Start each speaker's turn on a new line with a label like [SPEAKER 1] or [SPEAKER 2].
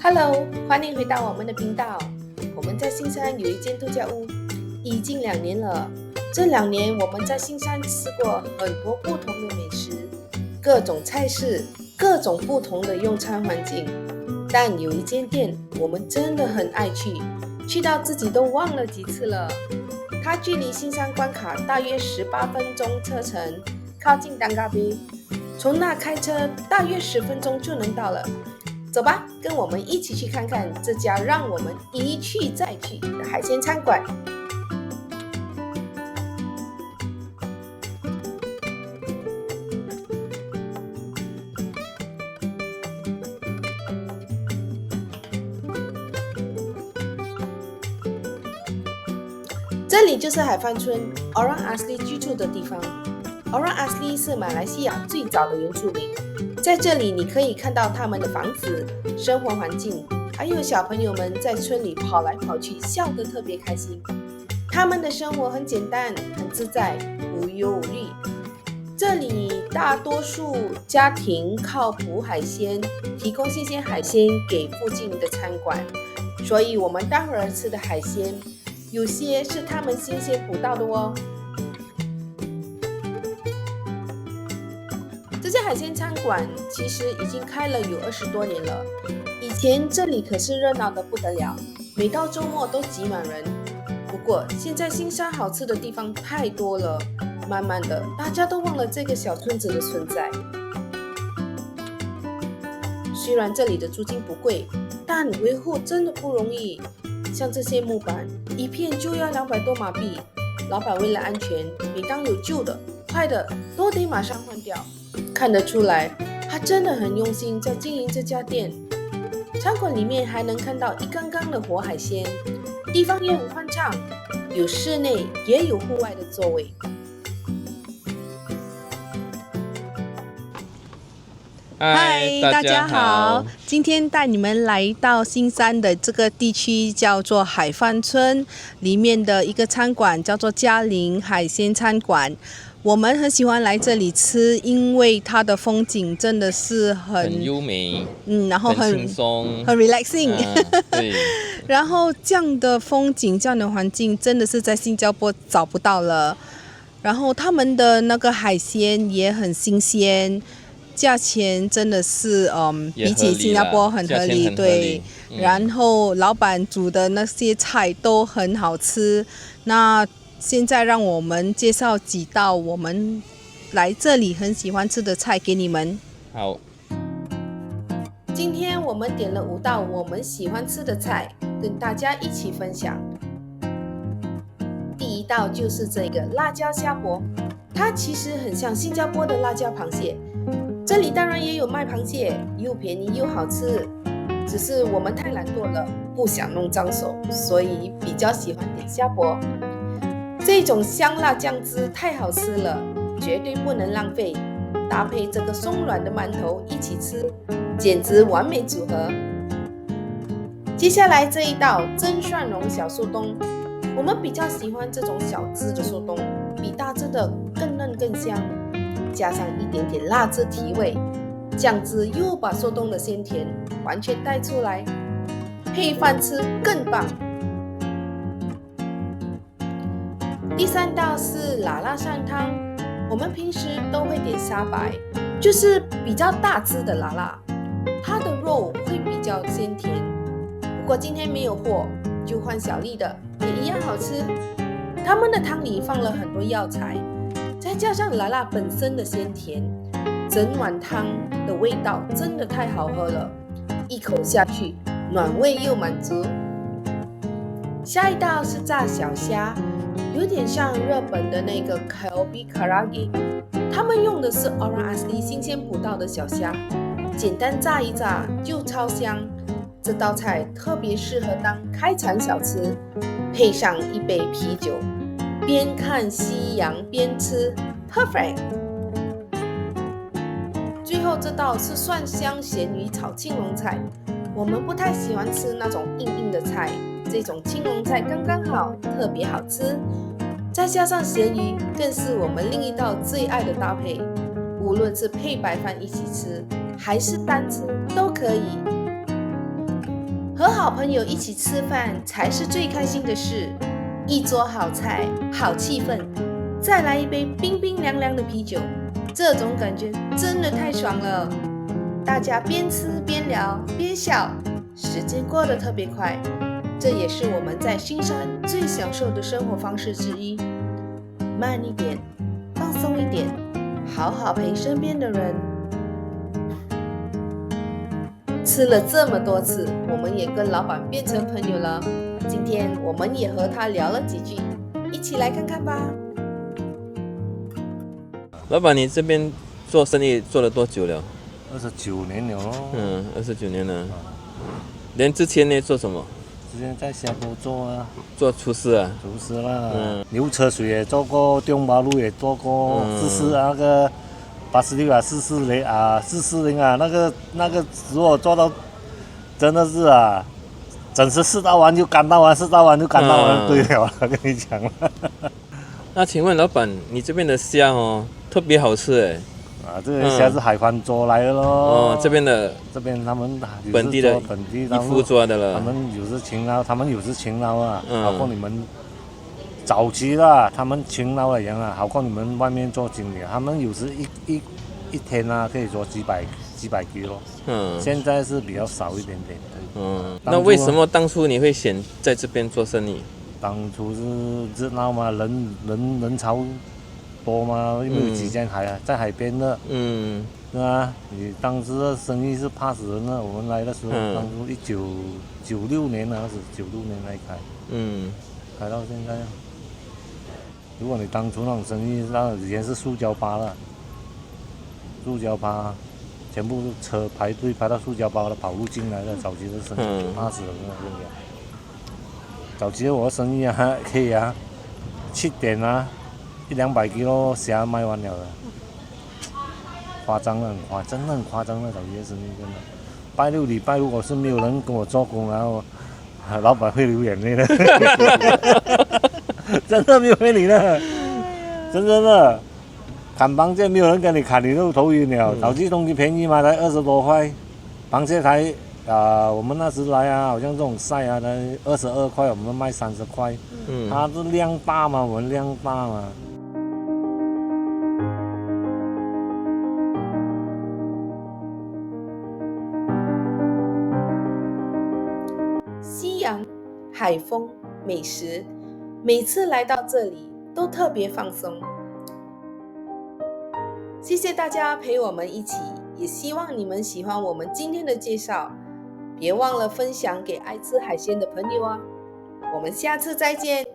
[SPEAKER 1] Hello，欢迎回到我们的频道。我们在新山有一间度假屋，已经2年了。这2年我们在新山吃过很多不同的美食，各种菜式，各种不同的用餐环境。但有一间店我们真的很爱去，去到自己都忘了几次了。它距离新山关卡大约18分钟车程，靠近丹嘎比，从那开车大约10分钟就能到了。走吧，跟我们一起去看看这家让我们一去再去的海鲜餐馆。这里就是海帆村 Orang Asli 居住的地方。Orang Asli 是马来西亚最早的原住民，在这里你可以看到他们的房子、生活环境，还有小朋友们在村里跑来跑去，笑得特别开心。他们的生活很简单，很自在，无忧无虑。这里大多数家庭靠捕海鲜，提供新鲜海鲜给附近的餐馆，所以我们待会儿吃的海鲜，有些是他们新鲜捕到的哦。这家海鲜餐馆其实已经开了有20多年了，以前这里可是热闹得不得了，每到周末都挤满人。不过现在新山好吃的地方太多了，慢慢的大家都忘了这个小村子的存在。虽然这里的租金不贵，但维护真的不容易。像这些木板，一片就要200多马币，老板为了安全，每当有旧的、坏的都得马上换掉。看得出来，他真的很用心在经营这家店。餐馆里面还能看到一缸缸的活海鲜，地方也很宽敞，有室内也有户外的座位。
[SPEAKER 2] 嗨，大家好！今天带你们来到新山的这个地区，叫做海帆村，里面的一个餐馆叫做嘉陵海鲜餐馆。我们很喜欢来这里吃，因为它的风景真的是很
[SPEAKER 3] 优美，
[SPEAKER 2] 然后
[SPEAKER 3] 很轻松，
[SPEAKER 2] 很 relaxing。
[SPEAKER 3] 对。
[SPEAKER 2] 然后这样的风景、这样的环境，真的是在新加坡找不到了。然后他们的那个海鲜也很新鲜。价钱真的是比起新加坡很合理，对。然后老板煮的那些菜都很好吃。那现在让我们介绍几道我们来这里很喜欢吃的菜给你们。
[SPEAKER 3] 好。
[SPEAKER 1] 今天我们点了5道我们喜欢吃的菜，跟大家一起分享。第一道就是这个辣椒虾脖，它其实很像新加坡的辣椒螃蟹。这里当然也有卖螃蟹，又便宜又好吃，只是我们太懒惰了，不想弄脏手，所以比较喜欢点虾脖。这种香辣酱汁太好吃了，绝对不能浪费，搭配这个松软的馒头一起吃，简直完美组合。接下来这一道蒸蒜蓉小速冬，我们比较喜欢这种小只的速冬，比大只的更嫩更香。加上一点点辣汁提味，酱汁又把速冬的鲜甜完全带出来，配饭吃更棒。第3道是辣辣鳝汤，我们平时都会点沙白，就是比较大只的辣辣，它的肉会比较鲜甜。不过今天没有货，就换小粒的，也一样好吃。他们的汤里放了很多药材，再加上辣辣本身的鲜甜，整碗汤的味道真的太好喝了，一口下去暖胃又满足。下一道是炸小虾，有点像日本的那个 Kalbi Karagi， 他们用的是 Orang Asli 新鲜捕到的小虾，简单炸一炸就超香。这道菜特别适合当开场小吃，配上一杯啤酒，边看夕阳边吃 ，perfect。最后这道是蒜香咸鱼炒青龙菜，我们不太喜欢吃那种硬硬的菜，这种青龙菜刚刚好，特别好吃。再加上咸鱼，更是我们另一道最爱的搭配，无论是配白饭一起吃，还是单吃都可以。好朋友一起吃饭才是最开心的事。一桌好菜，好气氛，再来一杯冰冰凉凉的啤酒，这种感觉真的太爽了。大家边吃边聊边笑，时间过得特别快。这也是我们在新山最享受的生活方式之一。慢一点，放松一点，好好陪身边的人。吃了这么多次，我们也跟老板变成朋友了。今天我们也和他聊了几句，一起来看看吧。
[SPEAKER 3] 老板，你这边做生意做了多久了
[SPEAKER 4] 29年了咯。
[SPEAKER 3] ？29年了。连之前呢做什么？
[SPEAKER 4] 之前在下坡做啊，
[SPEAKER 3] 做厨师啊。
[SPEAKER 4] 厨师啦。牛车水也做过，丢马路也做过，那个86啊，440啊，440啊，那个时候做到真的是啊，整是4道完就干到完，4道完就干到完，对了，跟你讲了。
[SPEAKER 3] 那请问老板，你这边的虾特别好吃哎。
[SPEAKER 4] 这个虾是海关捉来的咯。
[SPEAKER 3] 这边
[SPEAKER 4] 他们
[SPEAKER 3] 本地渔夫抓的了。
[SPEAKER 4] 他们有时勤劳，啊，好过你们早期啦，他们勤劳的人啊，好过你们外面做经理，他们有时一天啊可以做几百kg咯。现在是比较少一点点。
[SPEAKER 3] 那为什么当初你会选在这边做生意？
[SPEAKER 4] 当初是热闹嘛，人潮多嘛，因为有几间海在海边的。是啊，你当时的生意是怕死人的。我们来的时候，当初1996年还是96年来开。开到现在。如果你当初那种生意，那以前是塑胶巴了，塑胶巴，全部车排队排到塑胶巴的跑路进来的。早期的生意怕死人了，真的。早期我的生意啊，可以啊，7点啊，100-200 kg虾卖完了的。夸张了，真的很夸张了，早期的生意真的。拜六礼拜如果是没有人跟我做工，然后老板会流眼泪的。真的没有骗你的，真的。砍螃蟹没有人跟你砍，你都头晕了。早期东西便宜嘛，才20多块，螃蟹才我们那时来啊，好像这种晒啊，才22块，我们卖30块。它是量大嘛，我们量大嘛。
[SPEAKER 1] 夕阳、海风、美食，每次来到这里都特别放松。谢谢大家陪我们一起，也希望你们喜欢我们今天的介绍。别忘了分享给爱吃海鲜的朋友啊！我们下次再见。